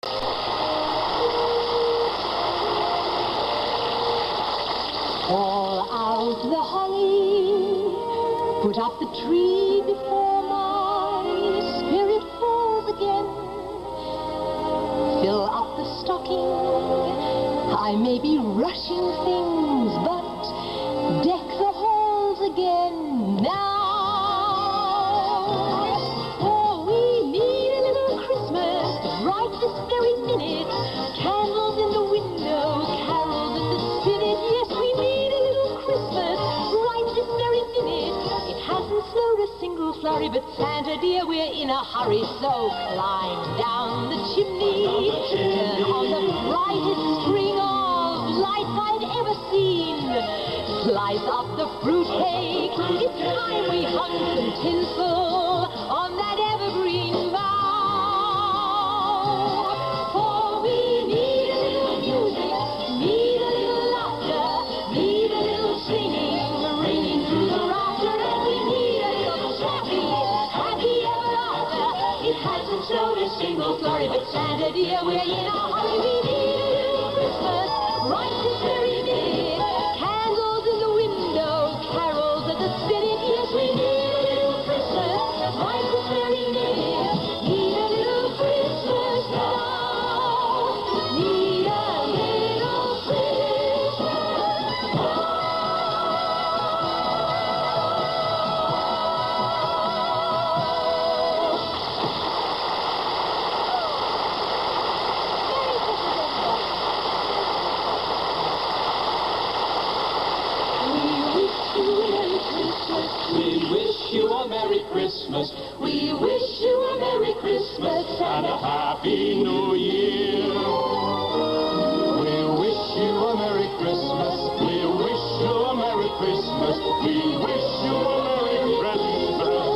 All out the holly, put up the tree before my spirit falls again. Fill up the stocking, I may be rushing things, but deck the halls again now. For we need a little Christmas right this very minute. Candles in the window, carols at the spinet. Yes, we need a little Christmas right this very minute. It hasn't snowed a single flurry, but Santa dear, we're in a hurry. So climb down the chimney, turn on the brightest string of lights I've ever seen. Slice up the fruitcake, it's time we hung some tinsel on that evergreen bough. For we need a little music, need a little laughter, need a little singing, ringing through the rafter, and we need a little happy, happy ever after. It hasn't snowed a single flurry, but Santa dear, we're in a hurry. We need a little Christmas right this very minute. Candles in the window, carols at the spinet. Yes, we need a little Christmas right this very minute. Need a little Christmas now. Need a little Christmas now. We wish you a Merry Christmas. We wish you a Merry Christmas And a Happy New Year. We wish you a Merry Christmas. We wish you a Merry Christmas. We wish you a Merry Christmas.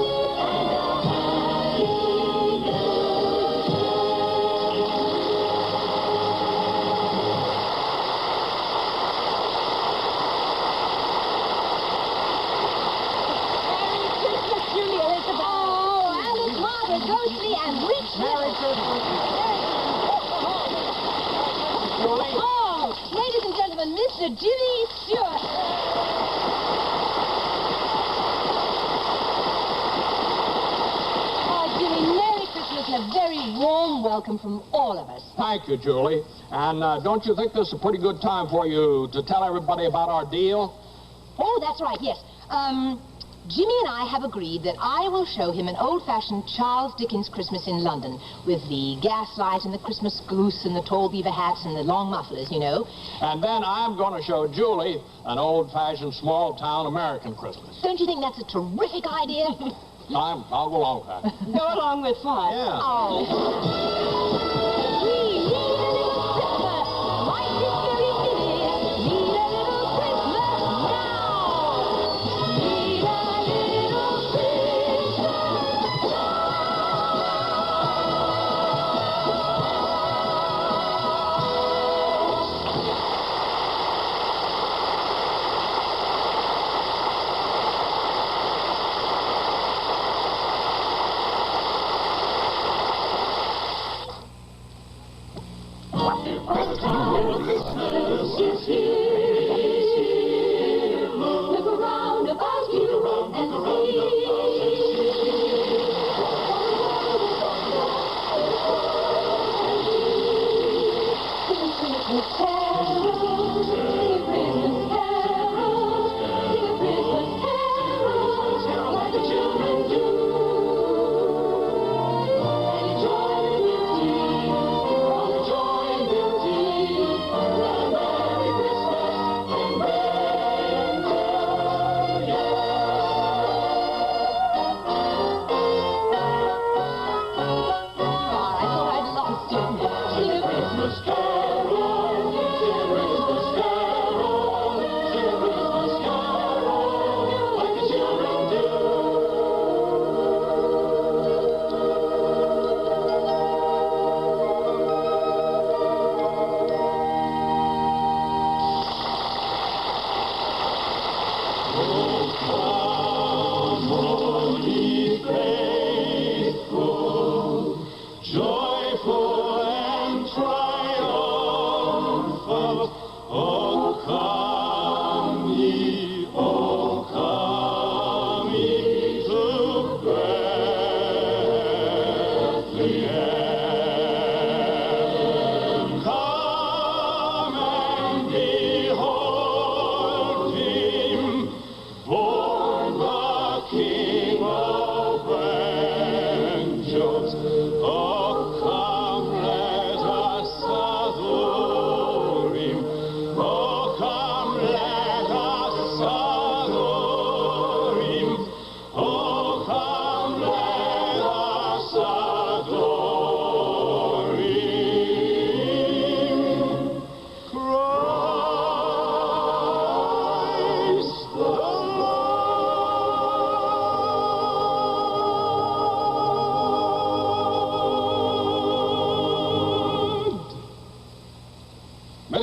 ghostly and rich. Merry Christmas. Oh, ladies and gentlemen, Mr. Jimmy Stewart. Oh, Jimmy, Merry Christmas and a very warm welcome from all of us. Thank you, Julie. And don't you think this is a pretty good time for you to tell everybody about our deal? Oh, that's right, yes. Jimmy and I have agreed that I will show him an old-fashioned Charles Dickens Christmas in London with the gaslight and the Christmas goose and the tall beaver hats and the long mufflers, you know. And then I'm going to show Julie an old-fashioned small-town American Christmas. Don't you think that's a terrific idea? I'll go along with that. Go along with fun. Yeah. Oh. We need a little Christmas right this very minute. Need a little Christmas now. Need a little Christmas Christmas is here. Look around about you and see. Sing Christmas carols, sing Christmas carols, sing Christmas carols like the children do. And enjoy the beauty of the joy and beauty of the Merry Christmas and bring to you. I thought I'd lost you. Sing a Christmas carol, sing a Christmas carol, sing a Christmas carol like the children do. Come, all ye faithful, joyful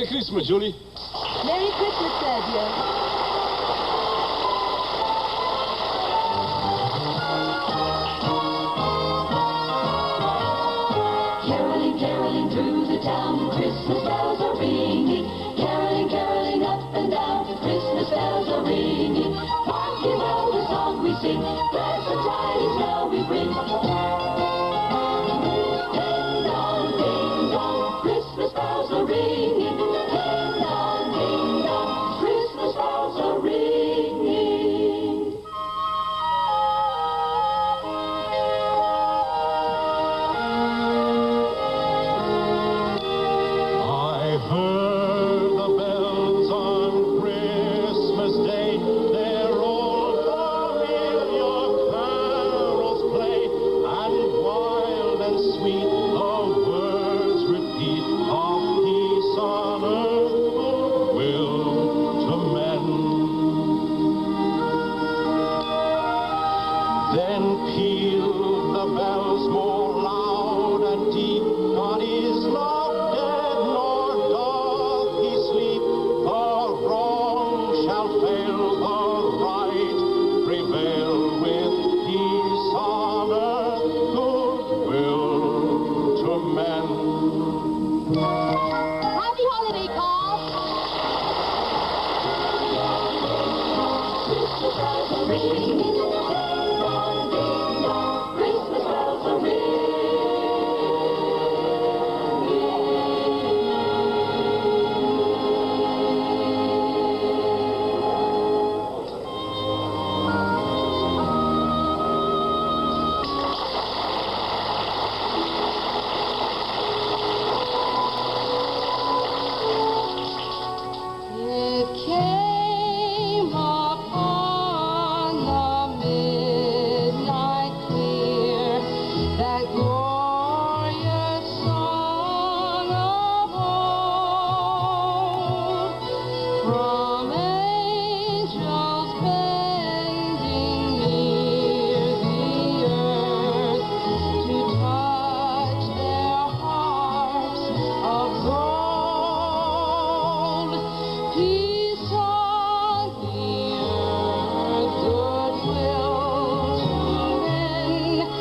Merry Christmas, Julie. Merry Christmas, Sergio. Caroling, caroling through the town, Christmas bells are ringing. Caroling, caroling up and down, Christmas bells are ringing. Hark ye well the song we sing, pleasant tidings now we bring. Ding dong, Christmas bells are ringing. Ding dong, Christmas bells are ringing. I heard the bells on Christmas Day. Their old familiar carols play, and wild and sweet the words repeat of peace on earth, goodwill to men. Then pealed the bells more loud and deep. God is not dead, nor doth he sleep. The wrong shall fail, the right prevail, with peace on earth, goodwill to men. Happy holiday, Carl. Christmas bells are ringing. Ding dong, Christmas bells are ringing. It came upon the midnight clear, that glorious song of old, from angels bending near the earth to touch their harps of gold. Peace on the earth, goodwill to men,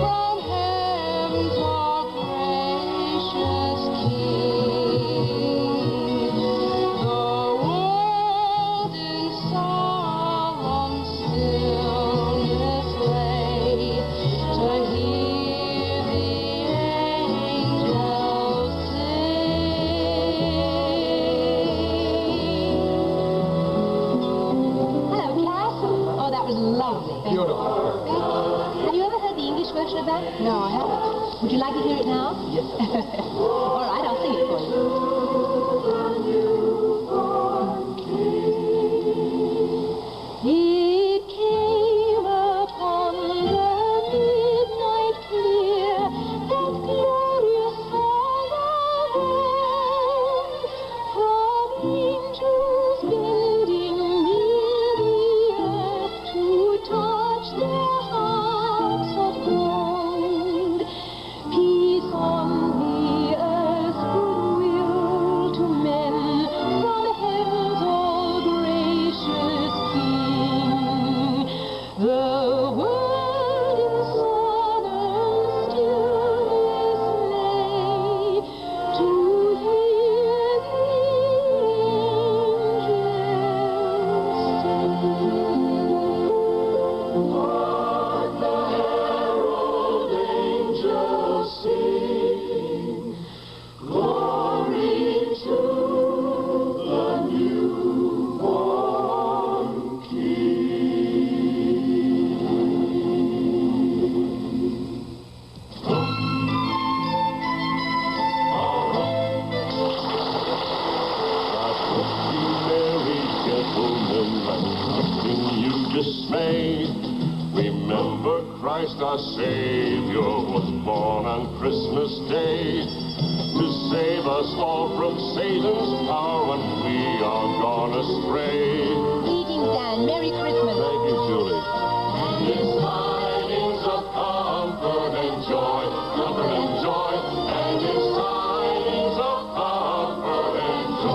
from heaven's all gracious King. The world in solemn stillness lay, to hear the angels sing. Hello, Cass. Oh, that was lovely. Beautiful. Have you ever heard the English version of that? No, I haven't. Would you like to hear it now? Yes. All right, I'll sing it for you. It came upon the midnight clear, that glorious song of old, from angels bending near the earth to touch their harps of gold. Peace on the earth, goodwill to men, from heaven's all gracious King. The world in solemn stillness lay, to hear the angels sing. Hark the herald angels sing, glory to the newborn Merry gentlemen, let nothing you dismay. Remember Christ our Savior was born on Christmas Day to save us all from Satan's power when we are gone astray. Greetings, Dan. Merry Christmas. Thank you, Julie. And his tidings of comfort and joy, and his tidings of comfort and joy.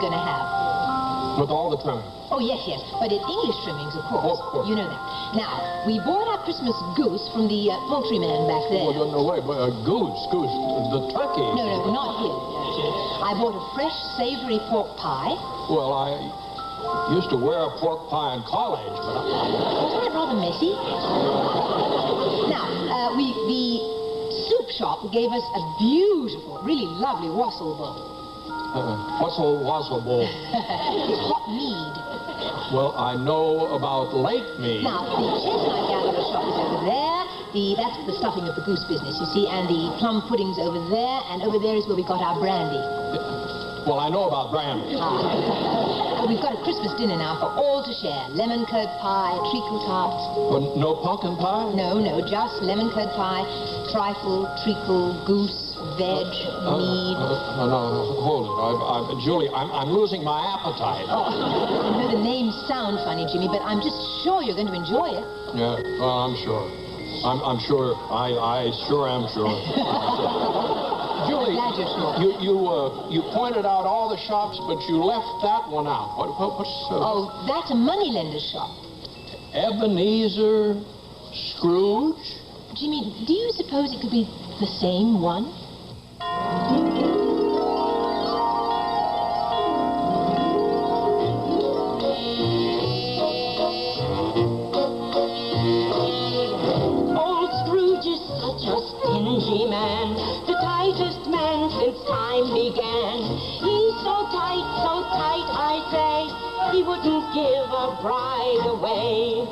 going to have. With all the trimming. Oh, yes, yes. But it's English trimmings, of course. Oh, of course. You know that. Now, we bought our Christmas goose from the poultry man back there. Oh, no, wait. Goose. The turkey. No, not him. I bought a fresh, savory pork pie. Well, I used to wear a pork pie in college, but Wasn't that rather messy? Now, the soup shop gave us a beautiful, really lovely wassail bowl. what's a wassail bowl? It's hot mead. Well, I know about lake mead. Now, the chestnut gatherer shop is over there. That's the stuffing of the goose business, you see, and the plum pudding's over there, and over there is where we got our brandy. Well, I know about brandy. We've got a Christmas dinner now for all to share. Lemon curd pie, treacle tart. But no pumpkin pie? No, just lemon curd pie, trifle, treacle, goose, veg, mead. No, hold it. Julie, I'm losing my appetite. Oh, I know the names sound funny, Jimmy, but I'm just sure you're going to enjoy it. Yeah, well, I'm sure. I'm sure. I sure am sure. Julie, I'm glad you're sure. you pointed out all the shops, but you left that one out. What's Oh, that's a moneylender's shop. Ebenezer Scrooge? Jimmy, do you suppose it could be the same one? Old Scrooge is such a stingy man, the tightest man since time began. He's so tight, I say, he wouldn't give a bride away.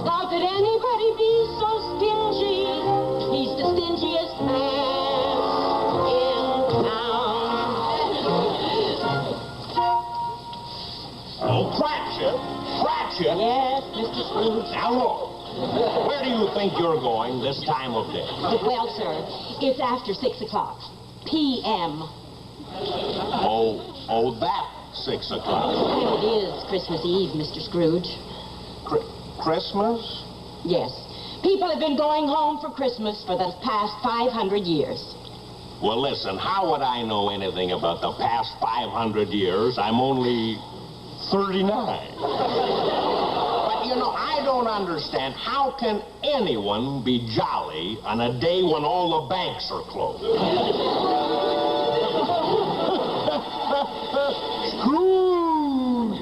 How could anybody be so stingy? He's the stingiest man in town. Oh, Cratchit! Cratchit! Yes, Mr. Scrooge. Now look, where do you think you're going this time of day? Well, sir, it's after 6 o'clock. P.M. Oh, that's 6 o'clock. And it is Christmas Eve, Mr. Scrooge. Christmas? Yes. People have been going home for Christmas for the past 500 years. Well, listen, how would I know anything about the past 500 years? I'm only 39. But, you know, I don't understand. How can anyone be jolly on a day when all the banks are closed? Scrooge!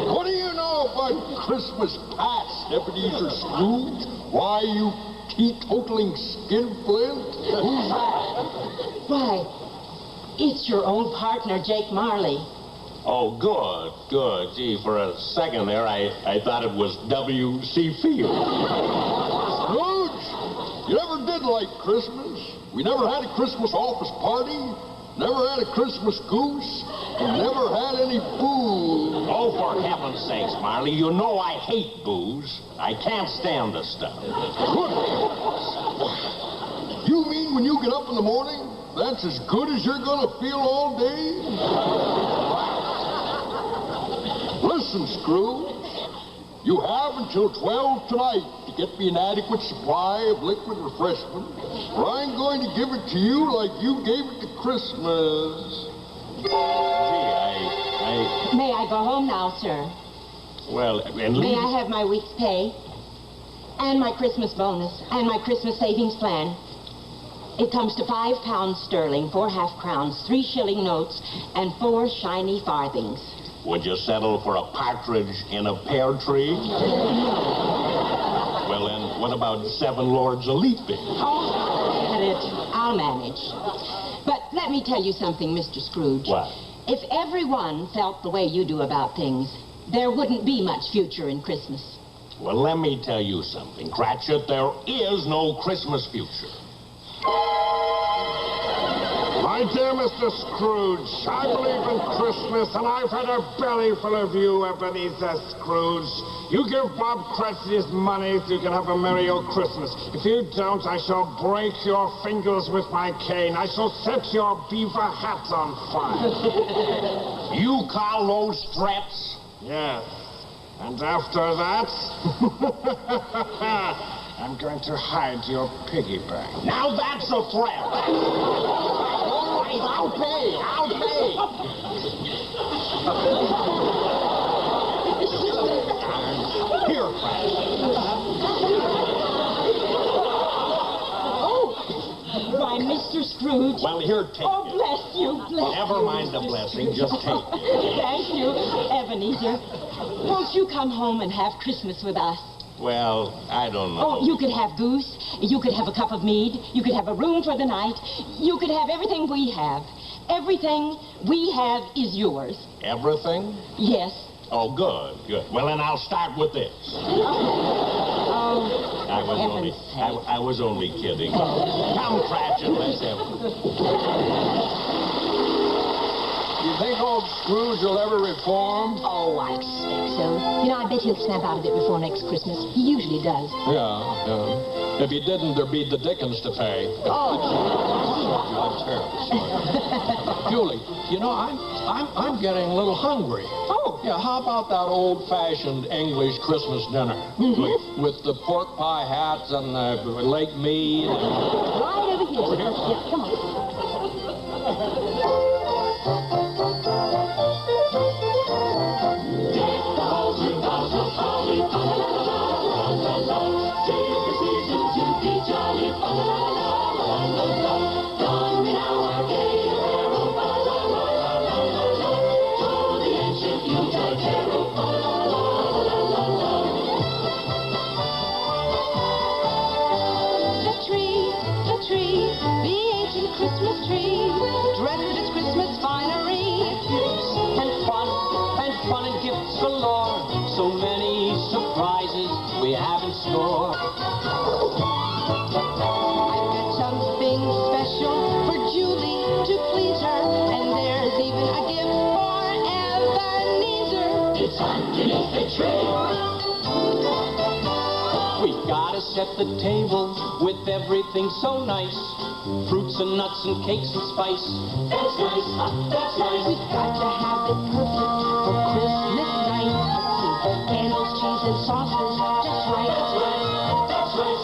What do you know about Christmas past, Ebenezer Scrooge? Why, you teetotaling skinflint? Who's that? Why, it's your old partner, Jake Marley. Oh, good. Gee, for a second there, I thought it was W.C. Field. Scrooge, you never did like Christmas. We never had a Christmas office party, never had a Christmas goose, and never had any booze. Oh, for heaven's sakes, Marley, you know I hate booze. I can't stand this stuff. Good. You mean when you get up in the morning, that's as good as you're going to feel all day? Listen, Scrooge, you have until 12 tonight to get me an adequate supply of liquid refreshment, or I'm going to give it to you like you gave it to Christmas. Gee, I... May I go home now, sir? Well, and May leave... I have my week's pay? And my Christmas bonus? And my Christmas savings plan? It comes to £5 sterling, 4 half-crowns, 3 shilling notes, and 4 shiny farthings. Would you settle for a partridge in a pear tree? Well, then, what about 7 lords a-leaping? Oh, forget it. I'll manage. But let me tell you something, Mr. Scrooge. What? If everyone felt the way you do about things, there wouldn't be much future in Christmas. Well, let me tell you something, Cratchit. There is no Christmas future. My dear Mr. Scrooge, I believe in Christmas, and I've had a belly full of you, Ebenezer Scrooge. You give Bob Cratchit his money so you can have a merry old Christmas. If you don't, I shall break your fingers with my cane. I shall set your beaver hat on fire. You call those threats? Yes. And after that, I'm going to hide your piggy bank. Now that's a threat. I Frank, I'll pay. I'll pay. Here, Frank. Why, Mr. Scrooge. Well, here, take Oh, it. bless you, bless Never you. mind the blessing, just take it. Thank you, Ebenezer. Won't you come home and have Christmas with us? Well, I don't know. Oh, you could have goose. You could have a cup of mead. You could have a room for the night. You could have everything we have. Everything we have is yours. Everything? Yes. Oh, good, good. Well, then I'll start with this. Oh, I was only kidding. Come, Cratchit, let's have it. You think old Scrooge will ever reform? Oh, I expect so. You know, I bet he'll snap out of it before next Christmas. He usually does. Yeah. If he didn't, there'd be the dickens to pay. Julie, you know, I'm getting a little hungry. Oh. Yeah, how about that old-fashioned English Christmas dinner? With the pork pie hats and the lake mead and... Right over here. Over here? Yeah, come on. The ancient Christmas tree, dressed with its Christmas finery. And fun and gifts galore. So many surprises we have in store. I've got something special for Julie to please her, and there's even a gift for Ebenezer. It's underneath the tree. We've got to set the table with everything so nice. Fruits and nuts and cakes and spice. That's nice, that's nice. We've got to have it perfect for Christmas night. Let's see, candles, cheese, and sauces, just right. That's right, that's right.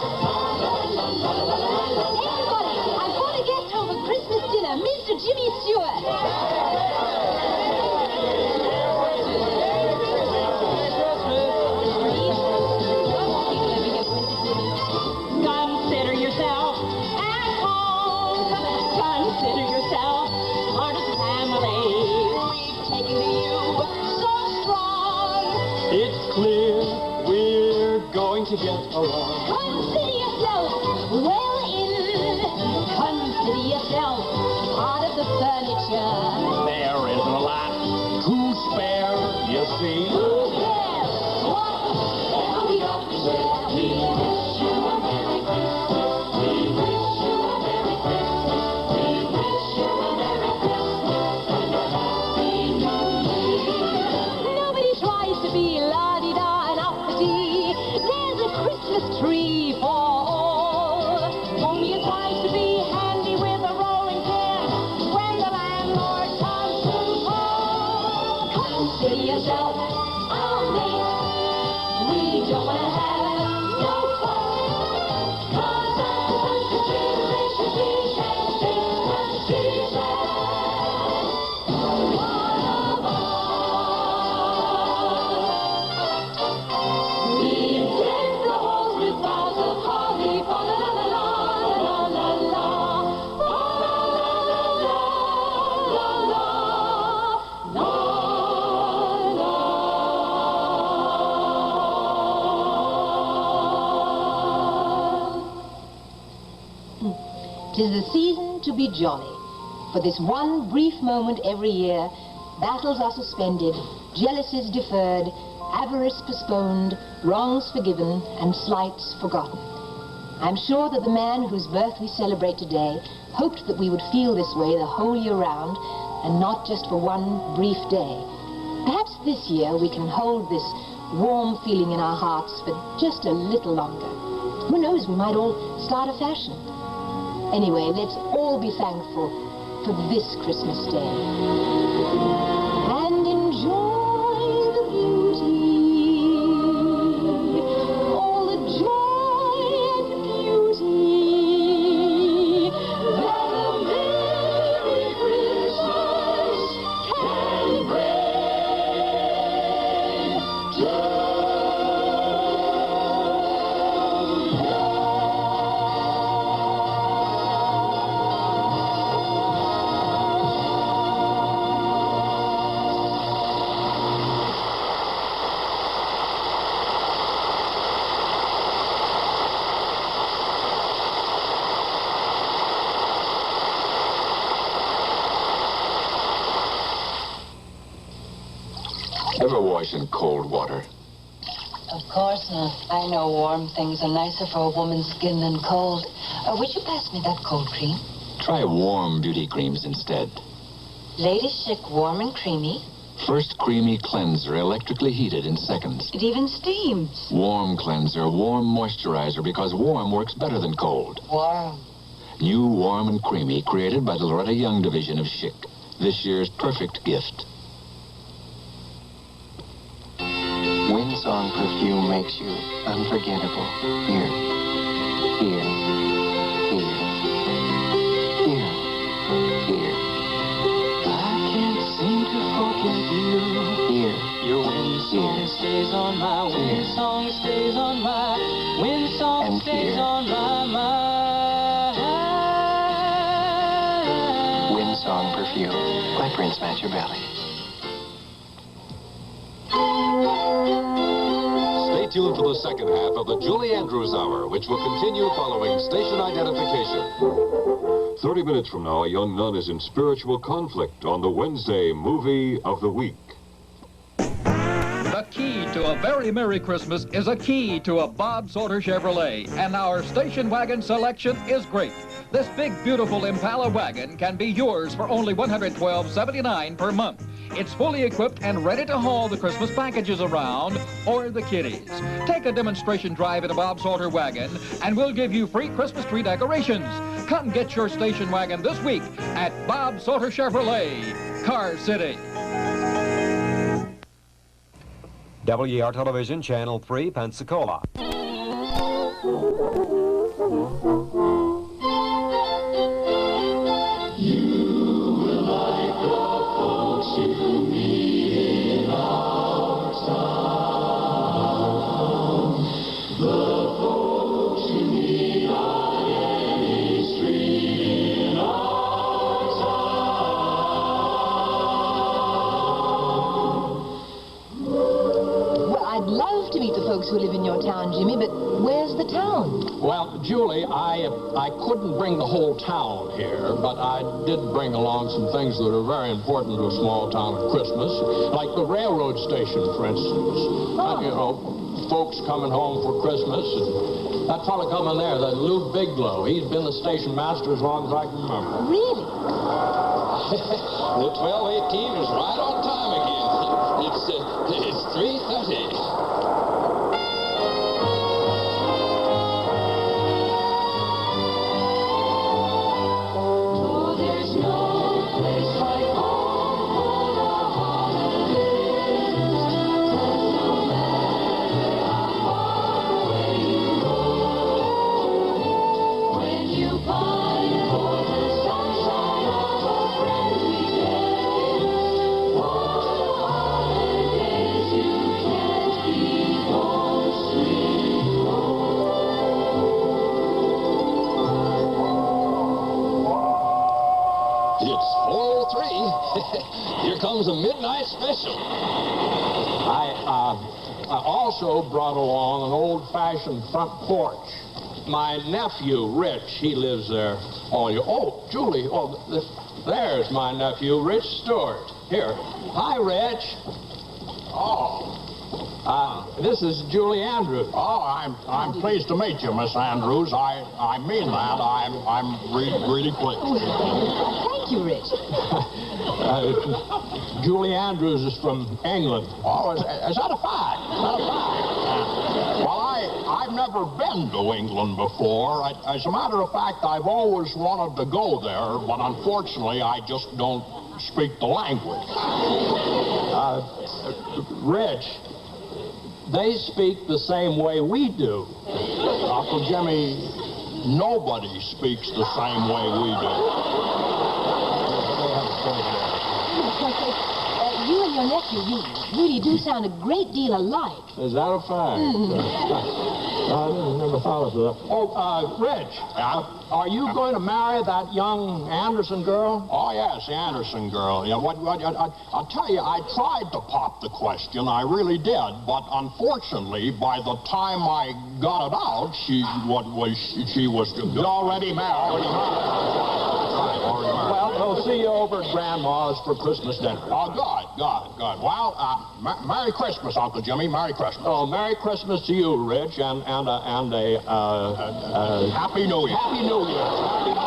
Everybody, I've got a guest home for Christmas dinner, Mr. Jimmy Stewart. Consider yourself at home. Consider yourself part of the family. We've taken to you so strong. It's clear we're going to get along. Consider yourself well in. Consider yourself part of the furniture. There isn't a lot to spare, you see. Who cares what we got to share? We wish you a Merry Christmas. We wish you a Merry Christmas. We wish you a Merry Christmas and a Happy New Year. Nobody tries to be la-di-da and uppity. There's a Christmas tree for all. Only it tries to be handy with a rolling pin when the landlord comes to call. Consider yourself our mate. We don't want to have no fuss. 'Cause as the generation teaches, Christmas Jesus, one of us. We deck the halls with boughs of holly, fa la la la la la la la, fa la la la la la la. 'Tis the season to be jolly. For this one brief moment every year, battles are suspended, jealousies deferred, avarice postponed, wrongs forgiven, and slights forgotten. I'm sure that the man whose birth we celebrate today hoped that we would feel this way the whole year round, and not just for one brief day. Perhaps this year we can hold this warm feeling in our hearts for just a little longer. Who knows, we might all start a fashion. Anyway, let's all be thankful for this Christmas day. And enjoy the beauty, all the joy and beauty that a Merry Ever wash in cold water? Of course not. I know warm things are nicer for a woman's skin than cold. Would you pass me that cold cream? Try warm beauty creams instead. Lady Chic Warm and Creamy. First creamy cleanser, electrically heated in seconds. It even steams. Warm cleanser, warm moisturizer, because warm works better than cold. Warm. New Warm and Creamy, created by the Loretta Young division of Chic. This year's perfect gift. Windsong perfume makes you unforgettable. Here, here, here, here, here. I can't seem to forget you. Here, Your wind song stays on my wind song stays on my wind song And stays here. on my mind. Windsong perfume by Prince Machiavelli. Stay tuned for the second half of the Julie Andrews Hour, which will continue following station identification. 30 minutes from now, a young nun is in spiritual conflict on the Wednesday Movie of the Week. The key to a very Merry Christmas is a key to a Bob Salter Chevrolet, and our station wagon selection is great. This big, beautiful Impala wagon can be yours for only $112.79 per month. It's fully equipped and ready to haul the Christmas packages around or the kiddies. Take a demonstration drive in a Bob Salter wagon, and we'll give you free Christmas tree decorations. Come get your station wagon this week at Bob Salter Chevrolet, Car City. WER Television, Channel 3, Pensacola. Who live in your town, Jimmy, but where's the town? Well, Julie, I couldn't bring the whole town here, but I did bring along some things that are very important to a small town at Christmas, like the railroad station, for instance. You know, folks coming home for Christmas. And that fellow coming there, that Lou Biglow, he's been the station master as long as I can remember. Really? The 1218 is right on time again. It's 3:30. Here comes a midnight special. I also brought along an old-fashioned front porch. My nephew, Rich, he lives there. Oh, Julie, there's my nephew, Rich Stewart. Here. Hi, Rich. This is Julie Andrews. Oh, I'm pleased to meet you, Miss Andrews. I mean that. I'm really pleased. Thank you, Rich. Julie Andrews is from England. Oh, is that a fact? Is that a fact? Well, I've never been to England before. As a matter of fact, I've always wanted to go there, but unfortunately, I just don't speak the language. Rich, they speak the same way we do. Uncle Jimmy, nobody speaks the same way we do. You and your nephew, you really do sound a great deal alike. Is that a fact? I never thought of that. Oh, Rich. Yeah? Are you going to marry that young Anderson girl? Oh, yes, the Anderson girl. Yeah, I'll tell you, I tried to pop the question. I really did. But unfortunately, by the time I got it out, she was already married. Well, we'll see you over at Grandma's for Christmas dinner. Oh, good. Well, Merry Christmas, Uncle Jimmy. Merry Christmas. Oh, Merry Christmas to you, Rich, and a Happy New Year. Happy New Year. Happy New Year.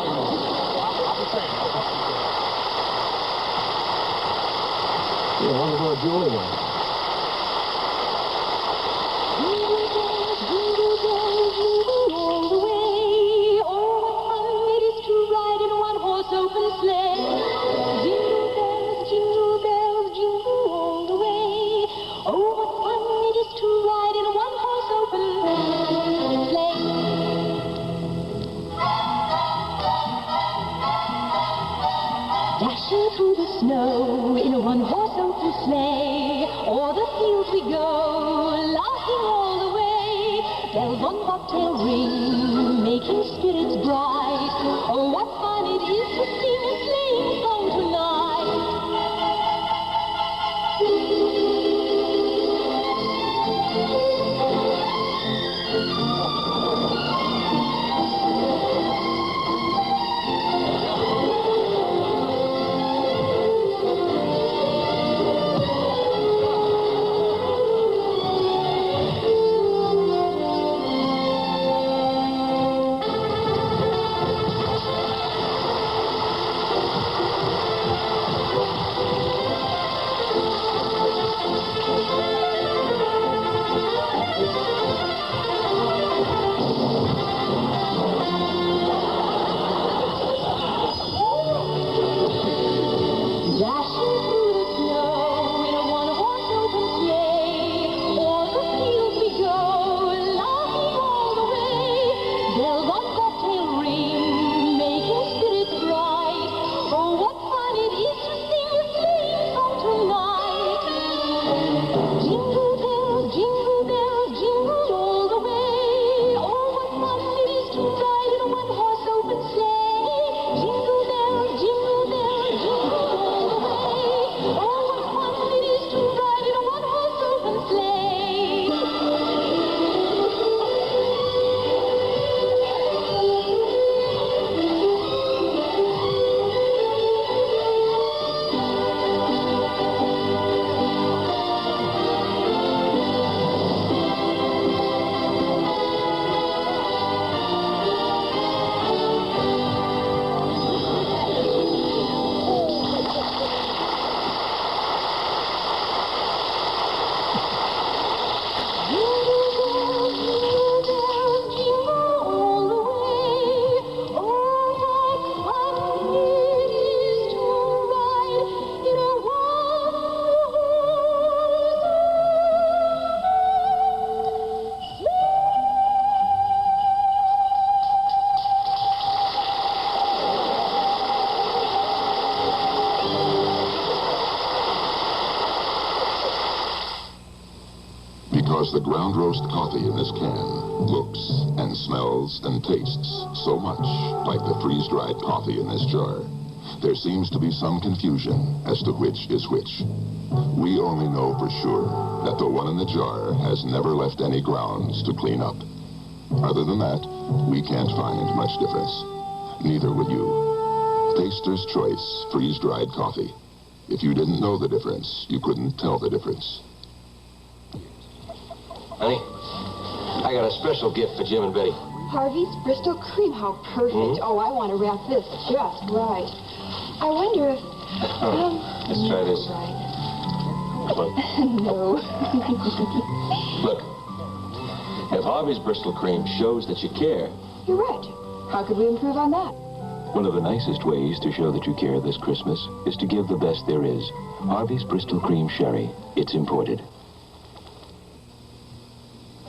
Yeah, I wonder where Julie went. Open sleigh. Jingle bells, jingle all the way. Oh, what fun it is to ride in a one-horse open sleigh. Dashing through the snow in a one-horse open sleigh. O'er the fields we go, laughing all the way. Bells on bobtail ring, making spirits bright. Oh, what fun it is to sing a sleighing song tonight. Because the ground roast coffee in this can looks and smells and tastes so much like the freeze-dried coffee in this jar, there seems to be some confusion as to which is which. We only know for sure that the one in the jar has never left any grounds to clean up. Other than that, we can't find much difference. Neither would you. Taster's Choice freeze-dried coffee. If you didn't know the difference, you couldn't tell the difference. Honey, I got a special gift for Jim and Betty. Harvey's Bristol Cream, how perfect. Oh, I want to wrap this just right. I wonder if... Let's try this. No. Look, if Harvey's Bristol Cream shows that you care... You're right. How could we improve on that? One of the nicest ways to show that you care this Christmas is to give the best there is. Harvey's Bristol Cream Sherry. It's imported.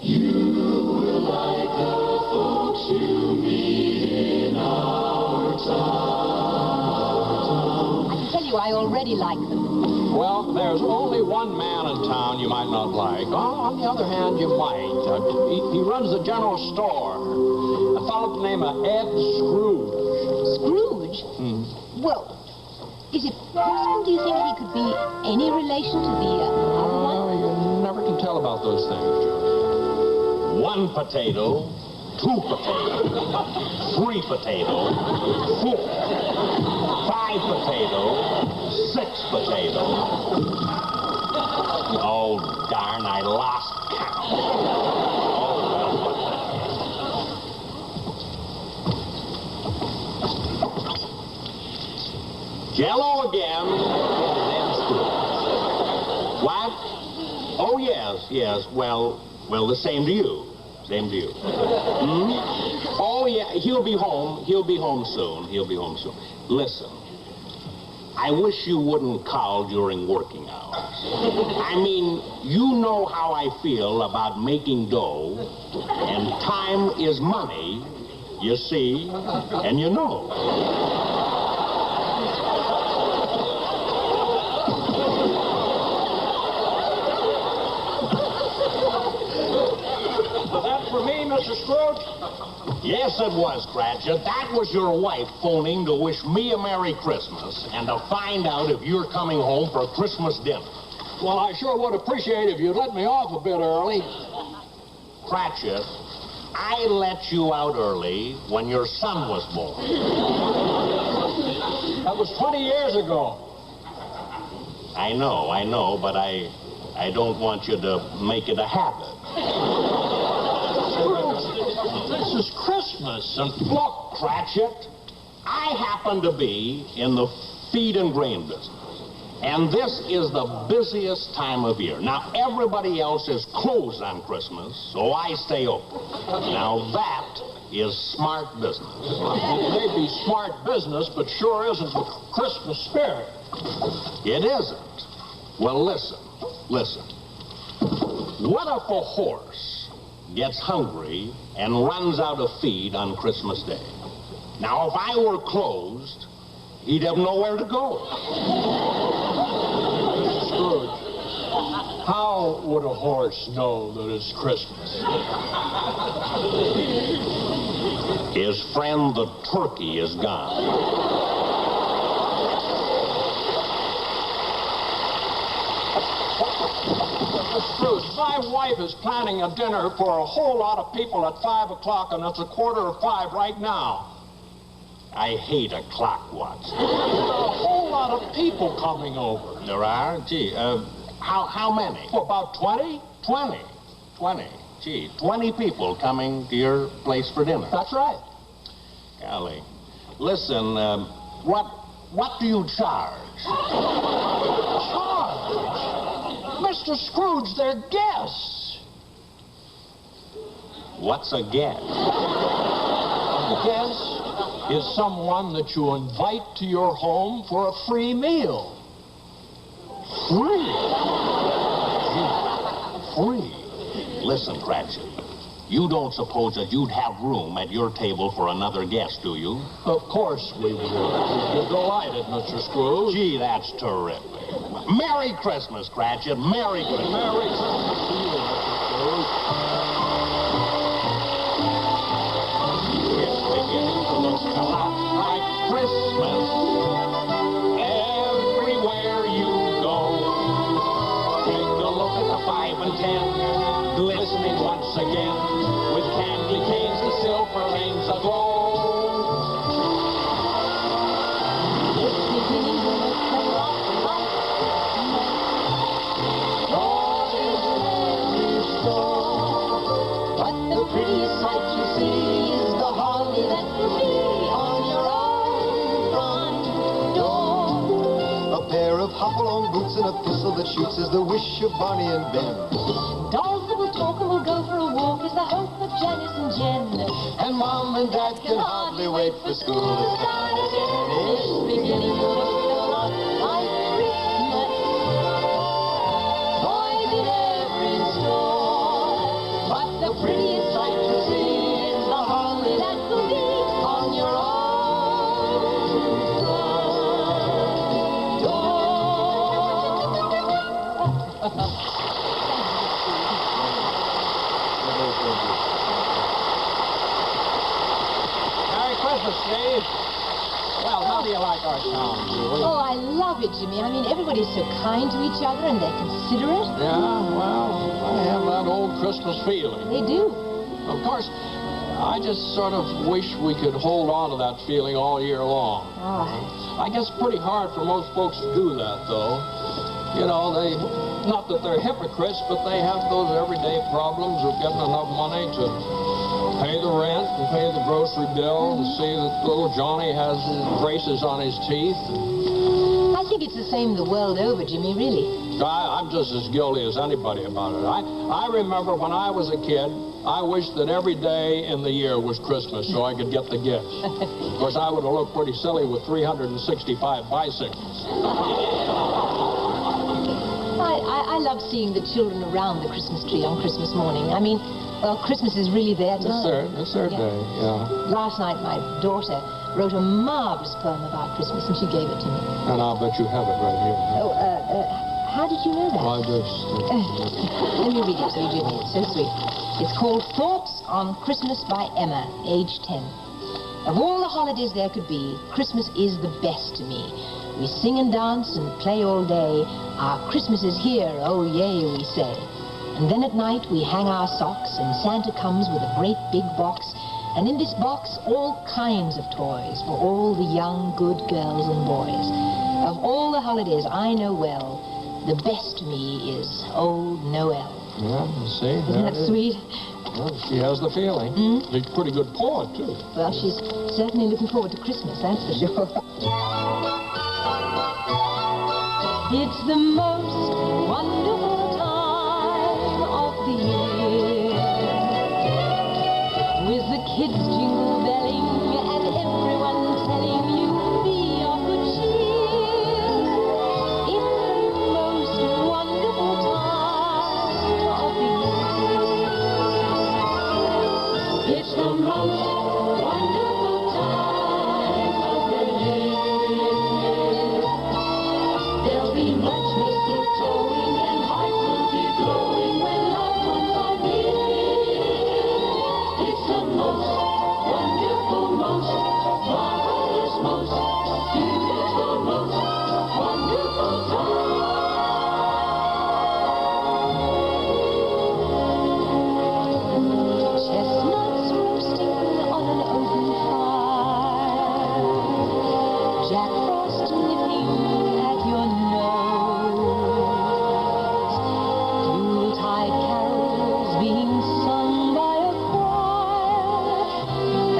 You will like the folks you meet in our town. I can tell you I already like them. Well, there's only one man in town you might not like. On the other hand, you might. He runs the general store. A fellow by the name of Ed Scrooge. Scrooge? Well, is it possible, do you think, he could be any relation to the other one? You never can tell about those things. 1 potato, 2 potatoes, 3 potatoes, 4, 5 potatoes, 6 potatoes. Oh, darn, I lost count. Oh, well. Jello again. What? Oh, yes. Well, the same to you. Same to you. Oh, yeah, he'll be home. He'll be home soon. Listen, I wish you wouldn't call during working hours. I mean, you know how I feel about making dough, and time is money, you see, and you know. For me, Mr. Scrooge? Yes, it was, Cratchit. That was your wife phoning to wish me a Merry Christmas and to find out if you're coming home for Christmas dinner. Well, I sure would appreciate it if you'd let me off a bit early. Cratchit, I let you out early when your son was born. That was 20 years ago. I know, but I don't want you to make it a habit. This is Christmas, and look, Cratchit, I happen to be in the feed and grain business, and this is the busiest time of year. Now, everybody else is closed on Christmas, so I stay open. Now, that is smart business. It may be smart business, but sure isn't the Christmas spirit. It isn't. Well, listen. What if a horse gets hungry and runs out of feed on Christmas Day? Now, if I were closed, he'd have nowhere to go. Scrooge, how would a horse know that it's Christmas? His friend the turkey is gone. Scrooge, my wife is planning a dinner for a whole lot of people at 5 o'clock, and it's 4:45 right now. I hate a clock watch. There's a whole lot of people coming over. There are? Gee, how many? Well, about 20? 20. Gee, 20 people coming to your place for dinner. That's right. Golly. Listen, what do you charge? Mr. Scrooge, they're guests. What's a guest? A guest is someone that you invite to your home for a free meal. Free? Listen, Cratchit, you don't suppose that you'd have room at your table for another guest, do you? Of course we would. You're delighted, Mr. Scrooge. Gee, that's terrific. Merry Christmas, Cratchit. Merry Christmas. Merry Christmas to you, Mr. Scrooge. It's beginning to look a lot like Christmas. Everywhere you go. Take a look at the 5 and 10, glistening once again, with candy canes and silver lanes aglow. Hop-along boots and a pistol that shoots is the wish of Barney and Ben. Dolls that will talk and will go for a walk is the hope of Janice and Jen. And Mom and Dad can hardly wait for school to start again. It's beginning to look a lot like Christmas. Toys in every store. But the prettiest sight to see is the holly that will be on your own front door. see? Well, how do you like our town, Julie? Oh, I love it, Jimmy. I mean, everybody's so kind to each other and they're considerate. Yeah, well, I have that old Christmas feeling. They do. Of course, I just sort of wish we could hold on to that feeling all year long. Oh. I guess it's pretty hard for most folks to do that, though. You know, not that they're hypocrites, but they have those everyday problems of getting enough money to pay the rent and pay the grocery bill and see that little Johnny has his braces on his teeth. I think it's the same the world over, Jimmy, really. I'm just as guilty as anybody about it. I remember when I was a kid, I wished that every day in the year was Christmas so I could get the gifts. Of course, I would have looked pretty silly with 365 bicycles. I love seeing the children around the Christmas tree on Christmas morning. I mean, well, Christmas is really there tonight. It's their day, yeah. Last night, my daughter wrote a marvelous poem about Christmas, and she gave it to me. And I'll bet you have it right here. Oh, how did you know that? I just... Let me read it to you, Jimmy. It's so sweet. It's called Thoughts on Christmas by Emma, age 10. Of all the holidays there could be, Christmas is the best to me. We sing and dance and play all day. Our Christmas is here, oh yay, we say. And then at night we hang our socks and Santa comes with a great big box. And in this box, all kinds of toys for all the young, good girls and boys. Of all the holidays I know well, the best to me is Old Noel. Yeah, you see? Isn't that sweet? Well, she has the feeling. She's a pretty good poet, too. Well, she's certainly looking forward to Christmas, that's for sure. It's the most wonderful time of the year, with the kids jingle belling and everyone telling you be of good cheer. It's the most wonderful time of the year. It's the most wonderful time of the year. There'll be much mistletoeing and hearts will be glowing when loved ones are near. It's the most wonderful, most marvelous, most beautiful, most wonderful time. Chestnuts roasting on an open fire, Jack Frost nipping at your nose, Yuletide carols being sung by a choir,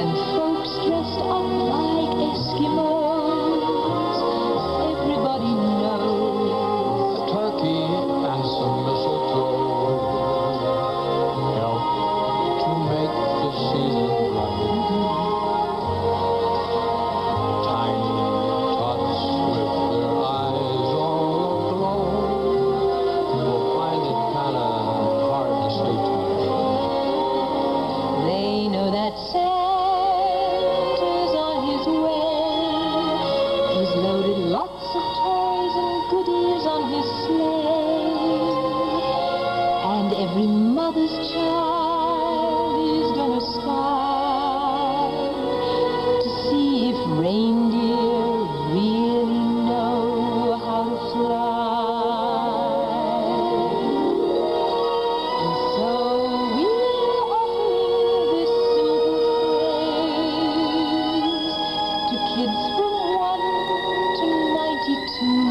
and folks dressed up like Eskimos. Everybody knows A turkey and some mistletoe help to make the season bright. Tiny tots with their eyes all aglow will find it kind of hard to sleep tonight. they know that Santa's on his way. He's loaded lots of toys and goodies on his sleigh. And every mother's child is gonna spy to see if reindeer really know how to fly. And so we're offering this simple phrase to kids from 1 to 92.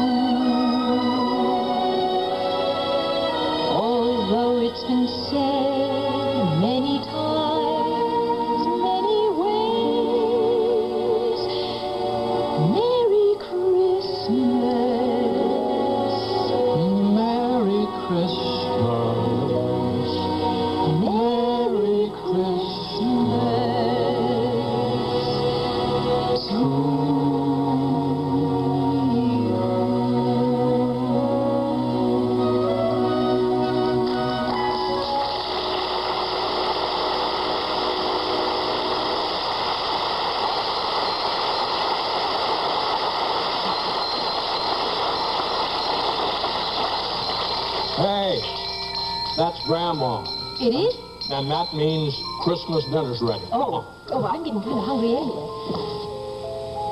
Although it's been said many times, many ways, Merry Christmas. Merry Christmas. Merry Christmas to Hey, that's Grandma. It is? And that means Christmas dinner's ready. Oh, I'm getting kind of hungry anyway.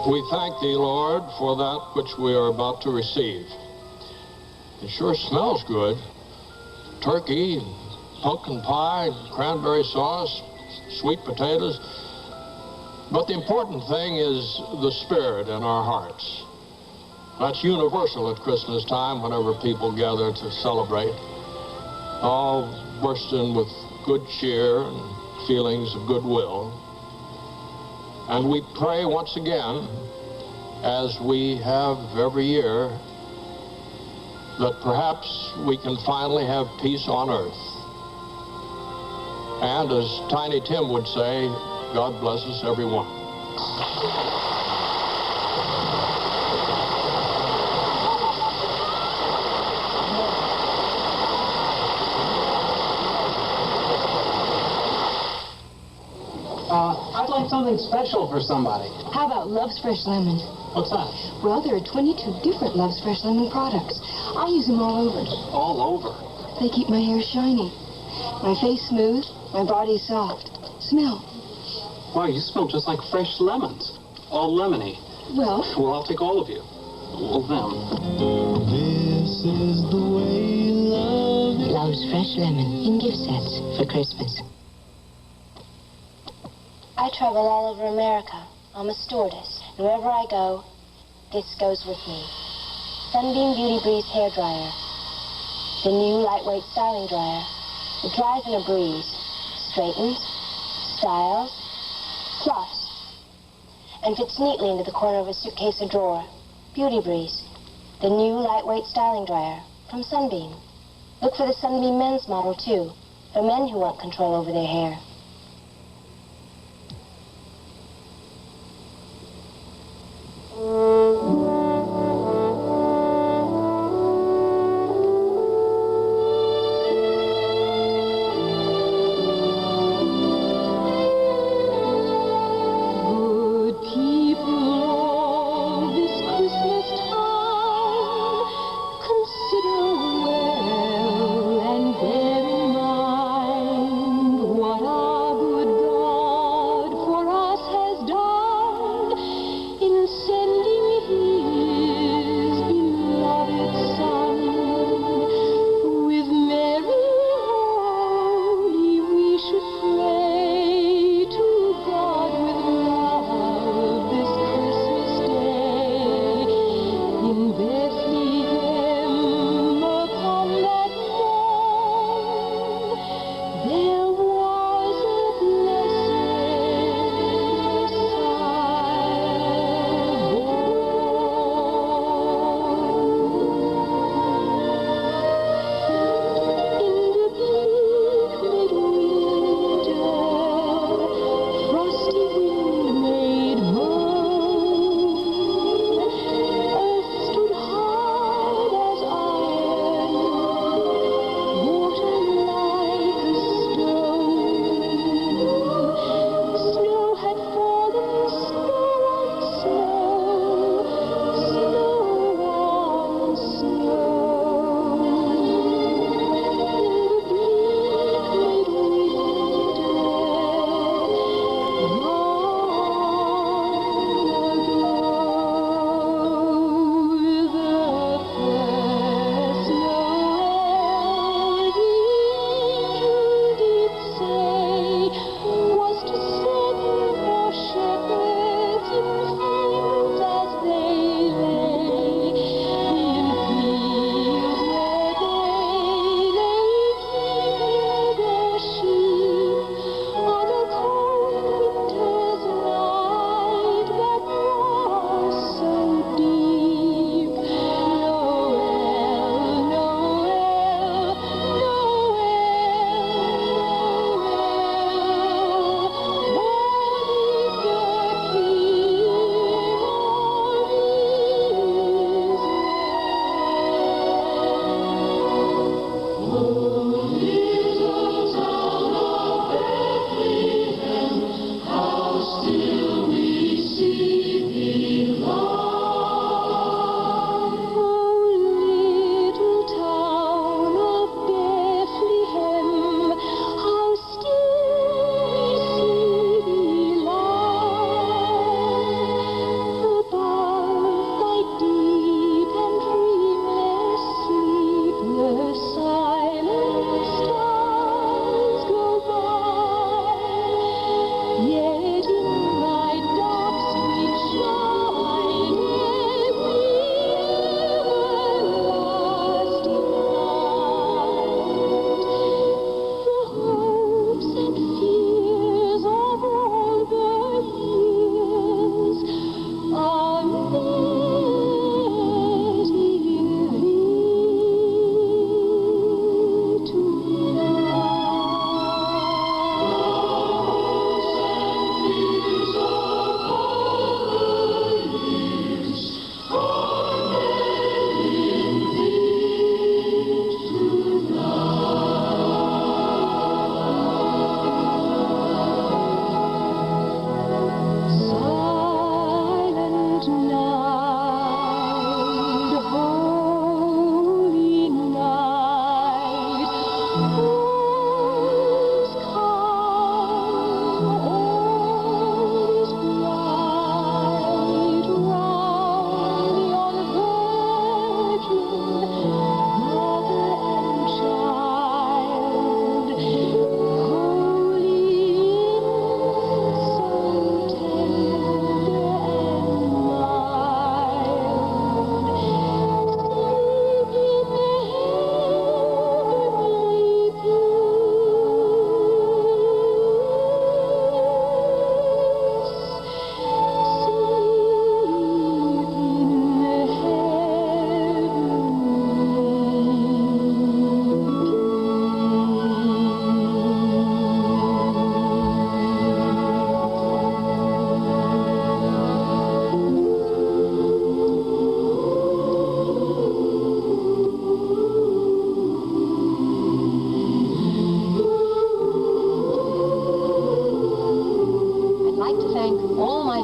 We thank thee, Lord, for that which we are about to receive. It sure smells good. Turkey, pumpkin pie, cranberry sauce, sweet potatoes. But the important thing is the spirit in our hearts. That's universal at Christmas time whenever people gather to celebrate. All bursting with good cheer and feelings of goodwill. And we pray once again, as we have every year, that perhaps we can finally have peace on earth. And as Tiny Tim would say, God bless us, everyone. I'd like something special for somebody. How about Love's Fresh Lemon? What's that? Well, there are 22 different Love's Fresh Lemon products. I use them all over. All over? They keep my hair shiny, my face smooth, my body soft. Smell. Wow, you smell just like fresh lemons. All lemony. Well, I'll take all of you. All of them. This is the way love is. Love's Fresh Lemon in gift sets for Christmas. I travel all over America. I'm a stewardess. And wherever I go, this goes with me. Sunbeam Beauty Breeze hair dryer. The new lightweight styling dryer. It dries in a breeze. Straightens, styles, fluffs, and fits neatly into the corner of a suitcase or drawer. Beauty Breeze. The new lightweight styling dryer from Sunbeam. Look for the Sunbeam men's model, too, for men who want control over their hair. Good people of this Christmas time, consider well and bear in mind what our good God for us has done in sending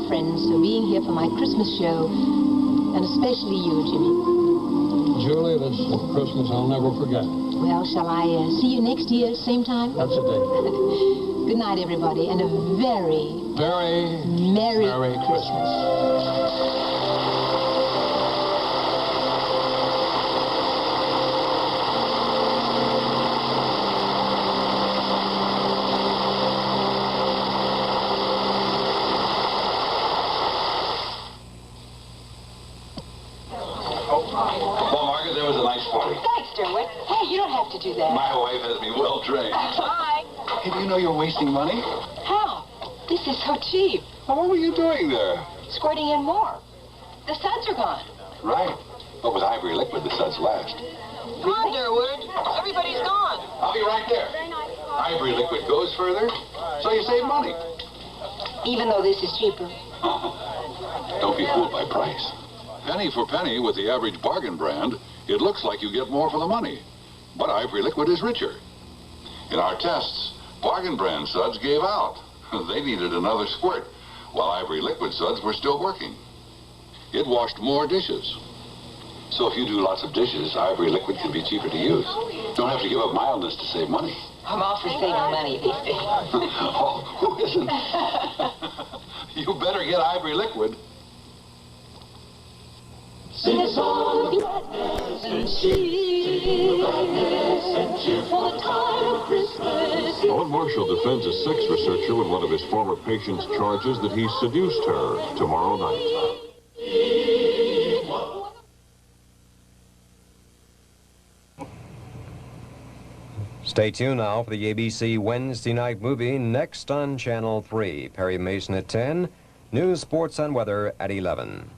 friends for being here for my Christmas show, and especially you, Jimmy. Julie, this is a Christmas I'll never forget. Well, shall I see you next year, same time? That's a date. Good night, everybody, and a very, very Merry Christmas. Well, Margaret, that was a nice party. Thanks, Derwin. Hey, you don't have to do that. My wife has me well trained. Hi. Hey, do you know you're wasting money? How? This is so cheap. Well, what were you doing there? Squirting in more. The suds are gone. Right. But with Ivory Liquid, the suds last. Come on, Derwood. Everybody's gone. I'll be right there. Ivory Liquid goes further, so you save money. Even though this is cheaper. Don't be fooled by price. Penny for penny with the average bargain brand, it looks like you get more for the money. But Ivory Liquid is richer. In our tests, bargain brand suds gave out. They needed another squirt, while Ivory Liquid suds were still working. It washed more dishes. So if you do lots of dishes, Ivory Liquid can be cheaper to use. Don't have to give up mildness to save money. I'm all for saving money these days. Oh, who isn't? You better get Ivory Liquid. Sing a song of gladness and cheer, for the time of Christmas. Owen Marshall defends a sex researcher when one of his former patients charges that he seduced her tomorrow night. Stay tuned now for the ABC Wednesday night movie next on Channel 3. Perry Mason at 10, news, sports, and weather at 11.